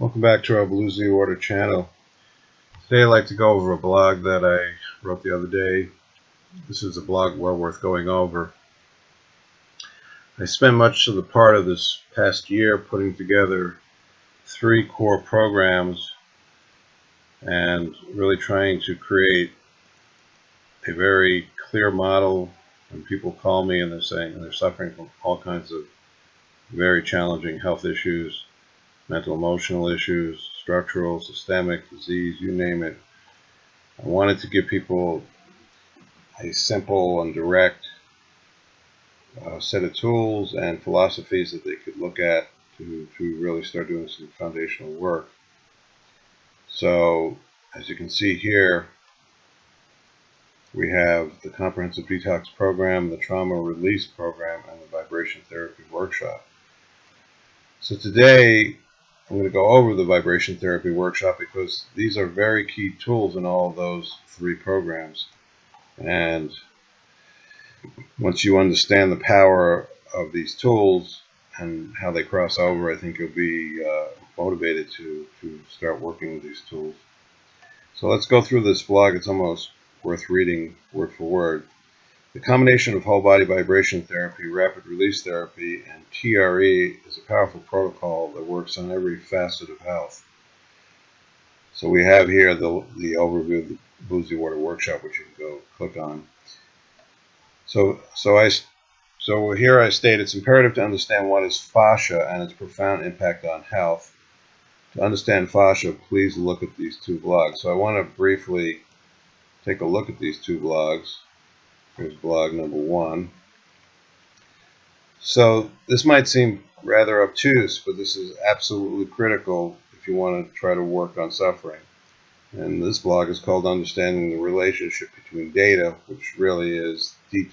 Welcome back to our Blue Z Order channel. Today I'd like to go over a blog that I wrote the other day. This is a blog well worth going over. I spent much of the part of this past year putting together 3 core programs and really trying to create a very clear model. When people call me and they're saying they're suffering from all kinds of very challenging health issues, mental, emotional issues, structural, systemic, disease, you name it. I wanted to give people a simple and direct set of tools and philosophies that they could look at to really start doing some foundational work. So, as you can see here, we have the Comprehensive Detox Program, the Trauma Release Program, and the Vibration Therapy Workshop. So today, I'm going to go over the Vibration Therapy Workshop because these are very key tools in all of those 3 programs. And once you understand the power of these tools and how they cross over, I think you'll be motivated to start working with these tools. So let's go through this blog. It's almost worth reading word for word. The combination of whole body vibration therapy, rapid release therapy, and TRE is a powerful protocol that works on every facet of health. So we have here the overview of the Blue Z Order Workshop, which you can go click on. So here I state it's imperative to understand what is fascia and its profound impact on health. To understand fascia, please look at these 2 blogs. So I want to briefly take a look at these 2 blogs. Here's blog number 1. So this might seem rather obtuse, but this is absolutely critical if you want to try to work on suffering. And this blog is called Understanding the Relationship Between Data, which really is deep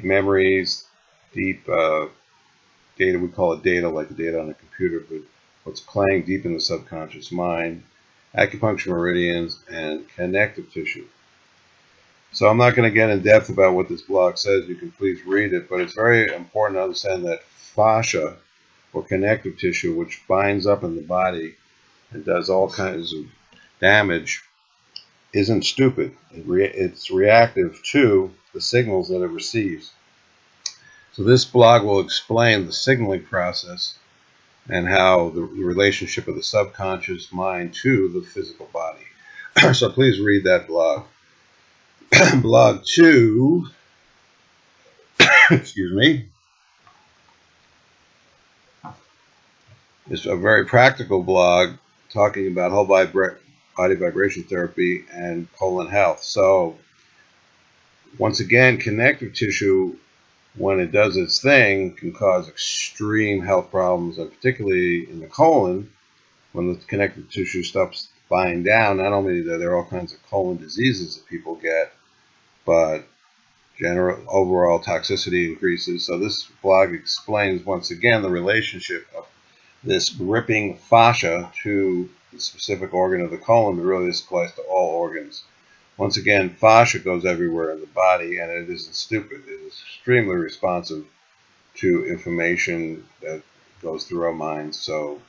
memories, deep data. We call it data, like the data on a computer, but what's playing deep in the subconscious mind, acupuncture meridians, and connective tissue. So I'm not going to get in depth about what this blog says. You can please read it, but it's very important to understand that fascia, or connective tissue, which binds up in the body and does all kinds of damage, isn't stupid. It's reactive to the signals that it receives. So this blog will explain the signaling process and how the relationship of the subconscious mind to the physical body. So please read that blog. Blog 2, excuse me, is a very practical blog talking about whole body vibration therapy and colon health. So once again, connective tissue, when it does its thing, can cause extreme health problems, and particularly in the colon, when the connective tissue stops buying down. Not only are there all kinds of colon diseases that people get, but general overall toxicity increases. So this blog explains once again the relationship of this gripping fascia to the specific organ of the colon, but really this applies to all organs. Once again, fascia goes everywhere in the body, and it isn't stupid. It is extremely responsive to information that goes through our minds. So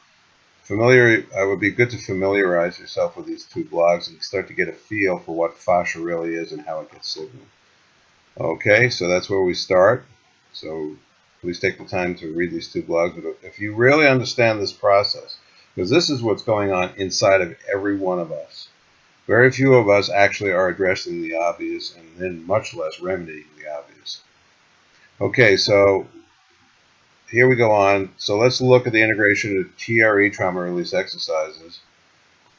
it would be good to familiarize yourself with these 2 blogs and start to get a feel for what fascia really is and how it gets signaled. Okay, so that's where we start. So please take the time to read these 2 blogs. But if you really understand this process, because this is what's going on inside of every one of us. Very few of us actually are addressing the obvious, and then much less remedying the obvious. Okay, so here we go on. So let's look at the integration of TRE, trauma release exercises,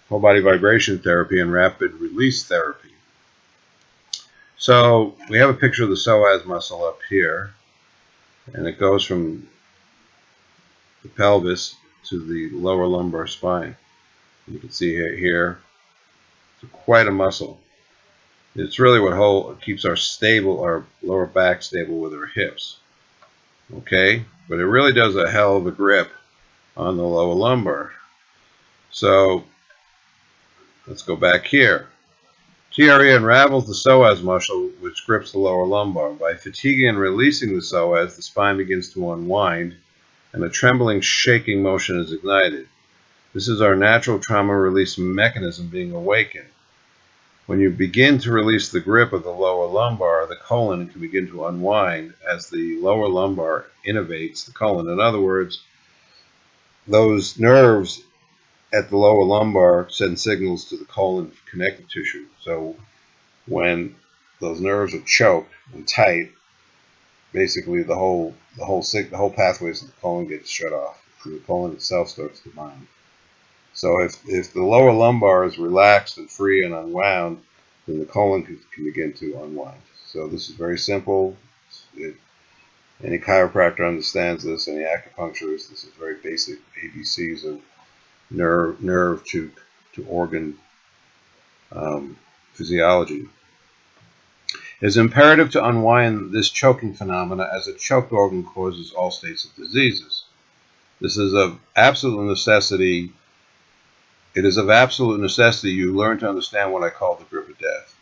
whole body vibration therapy, and rapid release therapy. So we have a picture of the psoas muscle up here, and it goes from the pelvis to the lower lumbar spine. You can see here it's quite a muscle. It's really what keeps our lower back stable with our hips. Okay, but it really does a hell of a grip on the lower lumbar. So let's go back here. TRE unravels the psoas muscle, which grips the lower lumbar. By fatiguing and releasing the psoas, the spine begins to unwind, and a trembling, shaking motion is ignited. This is our natural trauma release mechanism being awakened. When you begin to release the grip of the lower lumbar, the colon can begin to unwind as the lower lumbar innervates the colon. In other words, those nerves at the lower lumbar send signals to the colon connective tissue. So when those nerves are choked and tight, basically the whole pathways of the colon gets shut off, and the colon itself starts to bind. So if the lower lumbar is relaxed and free and unwound, then the colon can begin to unwind. So this is very simple. Any chiropractor understands this, any acupuncturist. This is very basic ABCs of nerve to organ physiology. It is imperative to unwind this choking phenomena, as a choked organ causes all states of diseases. This is of absolute necessity. It is of absolute necessity you learn to understand what I call the grip of death,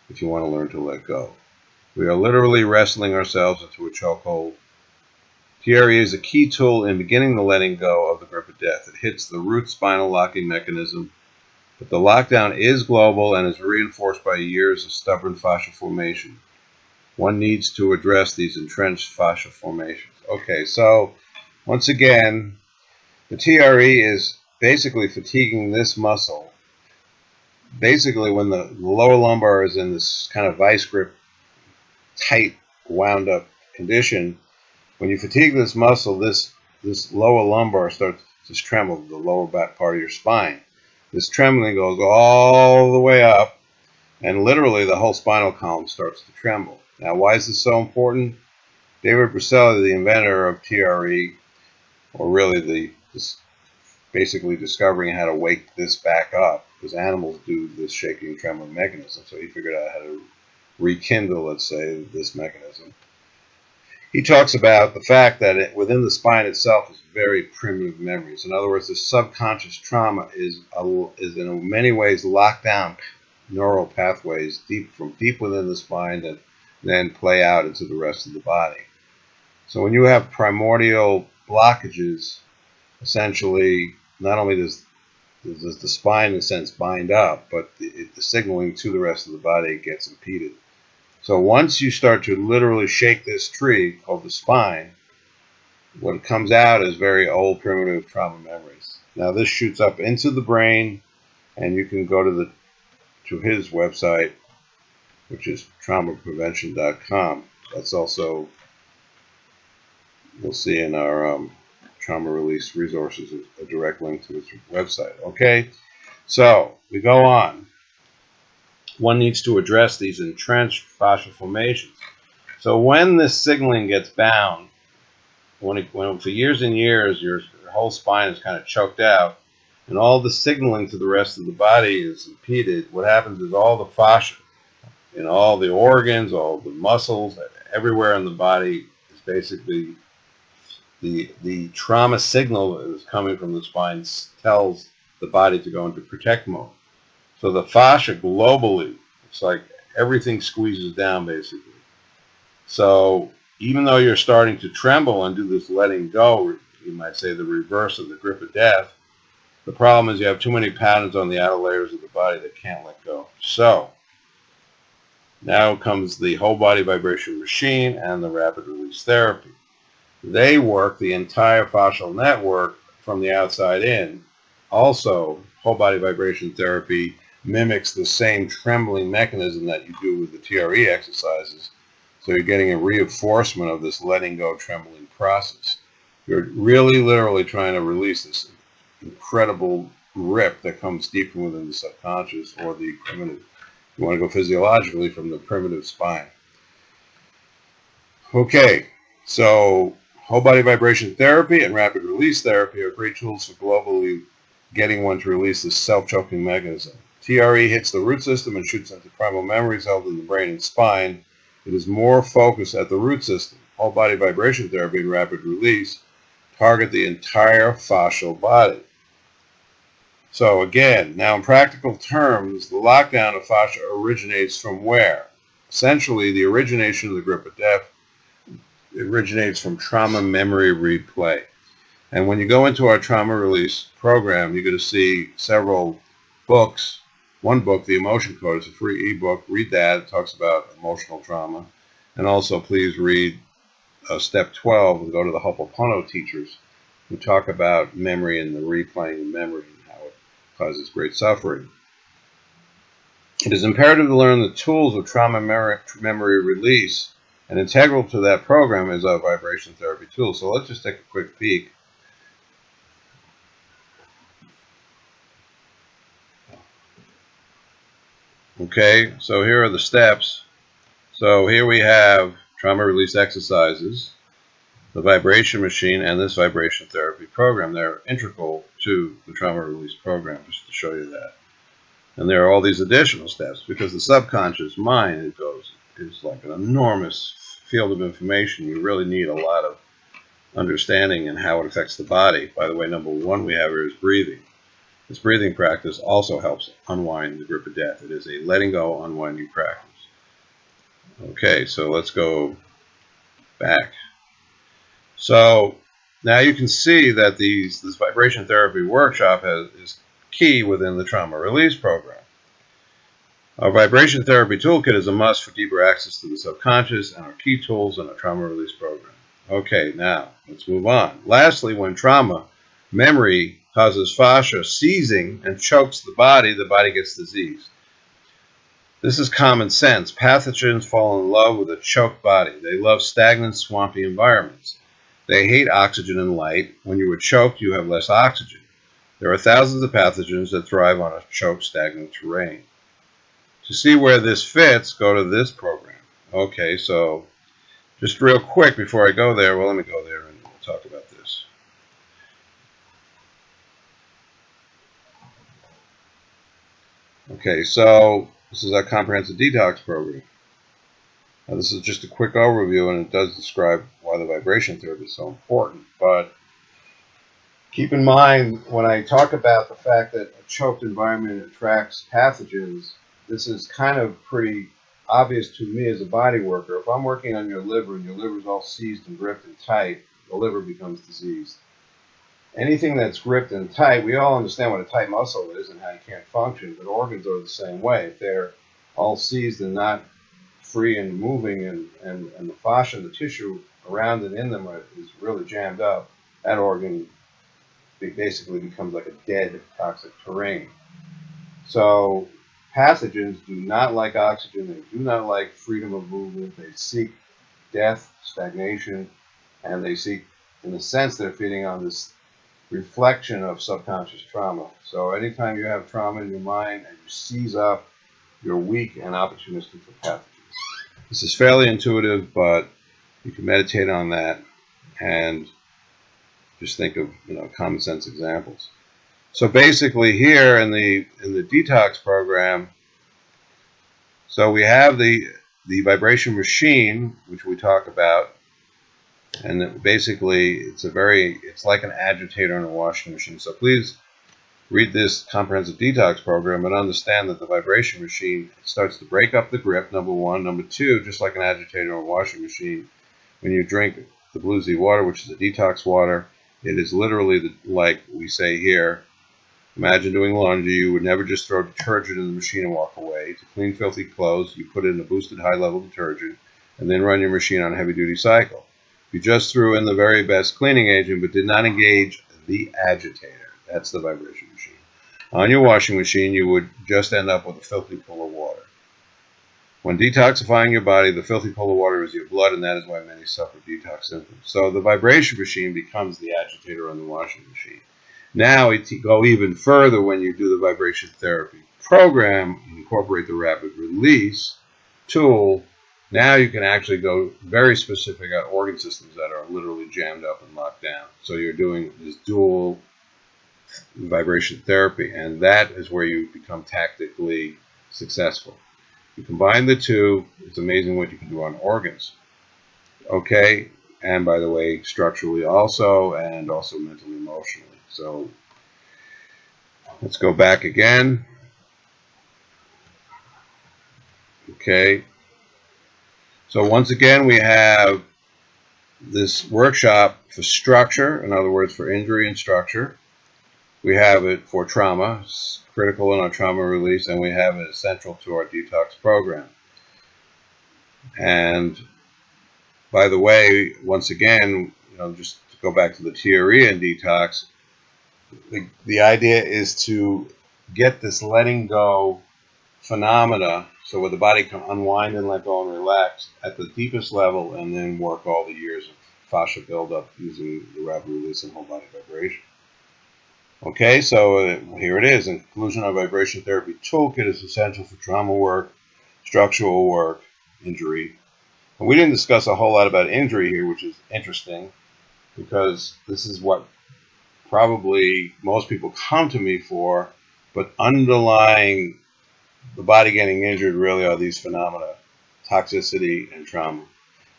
if you want to learn to let go. We are literally wrestling ourselves into a chokehold. TRE is a key tool in beginning the letting go of the grip of death. It hits the root spinal locking mechanism, but the lockdown is global and is reinforced by years of stubborn fascia formation. One needs to address these entrenched fascia formations. Okay, so once again, the TRE is basically fatiguing this muscle. Basically, when the lower lumbar is in this kind of vice grip, tight, wound up condition, when you fatigue this muscle, this lower lumbar starts to tremble, the lower back part of your spine. This trembling goes all the way up, and literally the whole spinal column starts to tremble. Now, why is this so important? David Brusselli, the inventor of TRE, or really basically discovering how to wake this back up, because animals do this shaking and trembling mechanism, so he figured out how to rekindle, let's say, this mechanism. He talks about the fact that within the spine itself is very primitive memories. In other words, the subconscious trauma is in many ways locked down neural pathways from deep within the spine that then play out into the rest of the body. So when you have primordial blockages, essentially, not only does the spine, in a sense, bind up, but the signaling to the rest of the body gets impeded. So once you start to literally shake this tree called the spine, what comes out is very old primitive trauma memories. Now this shoots up into the brain, and you can go to his website, which is traumaprevention.com. That's also, we'll see in our trauma release resources, a direct link to his website. Okay, so we go on. One needs to address these entrenched fascial formations. So when this signaling gets bound, when for years and years your whole spine is kind of choked out, and all the signaling to the rest of the body is impeded, what happens is all the fascia in all the organs, all the muscles, everywhere in the body is basically the trauma signal that is coming from the spine tells the body to go into protect mode. So the fascia globally, it's like everything squeezes down basically. So even though you're starting to tremble and do this letting go, you might say the reverse of the grip of death, the problem is you have too many patterns on the outer layers of the body that can't let go. So now comes the whole body vibration machine and the rapid release therapy. They work the entire fascial network from the outside in. Also, whole body vibration therapy mimics the same trembling mechanism that you do with the TRE exercises. So you're getting a reinforcement of this letting go trembling process. You're really literally trying to release this incredible rip that comes deep from within the subconscious, or the primitive. You want to go physiologically from the primitive spine. Okay, so whole body vibration therapy and rapid release therapy are great tools for globally getting one to release this self-choking mechanism. TRE hits the root system and shoots into primal memories held in the brain and spine. It is more focused at the root system. Whole body vibration therapy and rapid release target the entire fascial body. So again, now in practical terms, the lockdown of fascia originates from where? Essentially, the origination of the grip of death originates from trauma memory replay. And when you go into our trauma release program, you're going to see several books. One book, The Emotion Code, is a free ebook. Read that. It talks about emotional trauma. And also, please read Step 12 and go to the Ho'oponopono teachers who talk about memory and the replaying of memory and how it causes great suffering. It is imperative to learn the tools of trauma memory release, and integral to that program is our vibration therapy tool. So let's just take a quick peek. Okay, so here are the steps. So here we have trauma release exercises, the vibration machine, and this vibration therapy program. They're integral to the trauma release program, just to show you that. And there are all these additional steps because the subconscious mind is like an enormous field of information. You really need a lot of understanding in how it affects the body. By the way, number one we have here is breathing. This breathing practice also helps unwind the grip of death. It is a letting go, unwinding practice. Okay, so let's go back. So now you can see that this vibration therapy workshop is key within the trauma release program. Our vibration therapy toolkit is a must for deeper access to the subconscious and our key tools in our trauma release program. Okay, now let's move on. Lastly, when trauma memory causes fascia seizing and chokes the body gets diseased. This is common sense. Pathogens fall in love with a choked body. They love stagnant, swampy environments. They hate oxygen and light. When you are choked, you have less oxygen. There are thousands of pathogens that thrive on a choked, stagnant terrain. To see where this fits, go to this program. Okay, so just real quick before I go there, well, let me go there and we'll talk about this. Okay, so this is our comprehensive detox program. Now, this is just a quick overview, and it does describe why the vibration therapy is so important. But keep in mind, when I talk about the fact that a choked environment attracts pathogens, this is kind of pretty obvious to me as a body worker. If I'm working on your liver and your liver is all seized and gripped and tight, the liver becomes diseased. Anything that's gripped and tight, we all understand what a tight muscle is and how you can't function, but organs are the same way. If they're all seized and not free and moving, and the fascia, the tissue around and in them is really jammed up, that organ basically becomes like a dead toxic terrain. So pathogens do not like oxygen, they do not like freedom of movement, they seek death, stagnation, and they seek, in a sense, they're feeding on this reflection of subconscious trauma. So anytime you have trauma in your mind and you seize up, you're weak and opportunistic for pathogens. This is fairly intuitive, but you can meditate on that and just think of common sense examples. So basically here in the detox program, so we have the vibration machine, which we talk about, and basically it's like an agitator in a washing machine. So please read this comprehensive detox program and understand that the vibration machine starts to break up the grip, number one. Number two, just like an agitator or a washing machine, when you drink the Blue Z water, which is a detox water, it is literally like we say here. Imagine doing laundry. You would never just throw detergent in the machine and walk away. To clean filthy clothes, you put in a boosted high-level detergent and then run your machine on a heavy-duty cycle. You just threw in the very best cleaning agent but did not engage the agitator. That's the vibration machine. On your washing machine, you would just end up with a filthy pool of water. When detoxifying your body, the filthy pool of water is your blood, and that is why many suffer detox symptoms. So the vibration machine becomes the agitator on the washing machine. Now, you go even further when you do the vibration therapy program, you incorporate the rapid release tool. Now you can actually go very specific on organ systems that are literally jammed up and locked down. So you're doing this dual vibration therapy, and that is where you become tactically successful. You combine the two, it's amazing what you can do on organs. Okay, and by the way, structurally also, and also mentally, emotionally. So let's go back again. Okay, so once again we have this workshop for structure, in other words, for injury and structure. We have it for trauma, it's critical in our trauma release, and we have it essential to our detox program. And by the way, once again, just to go back to the theory and detox, the idea is to get this letting go phenomena, so where the body can unwind and let go and relax at the deepest level, and then work all the years of fascia buildup using the rapid release and whole body vibration. Okay, so here it is. In conclusion, our vibration therapy toolkit is essential for trauma work, structural work, injury. And we didn't discuss a whole lot about injury here, which is interesting, because this is what probably most people come to me for, but underlying the body getting injured really are these phenomena, toxicity and trauma.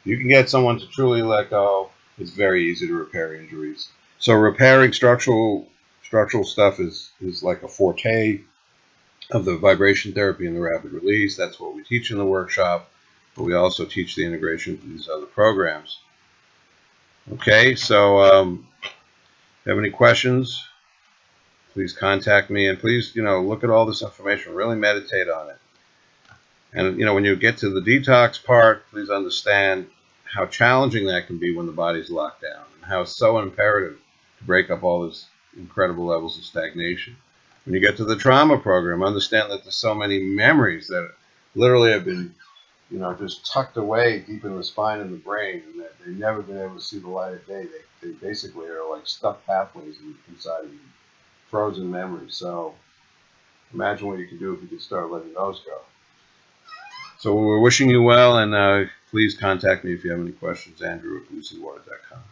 If you can get someone to truly let go, it's very easy to repair injuries. So repairing structural stuff is like a forte of the vibration therapy and the rapid release. That's what we teach in the workshop, but we also teach the integration of these other programs. Okay, so if you have any questions, please contact me, and please, look at all this information, really meditate on it. And, when you get to the detox part, please understand how challenging that can be when the body's locked down, and how it's so imperative to break up all these incredible levels of stagnation. When you get to the trauma program, understand that there's so many memories that literally have been, just tucked away deep in the spine and the brain, and that they've never been able to see the light of day. They basically are like stuck pathways inside of you, frozen memories. So imagine what you could do if you could start letting those go. So we're wishing you well, and please contact me if you have any questions, Andrew at LucyWater.com.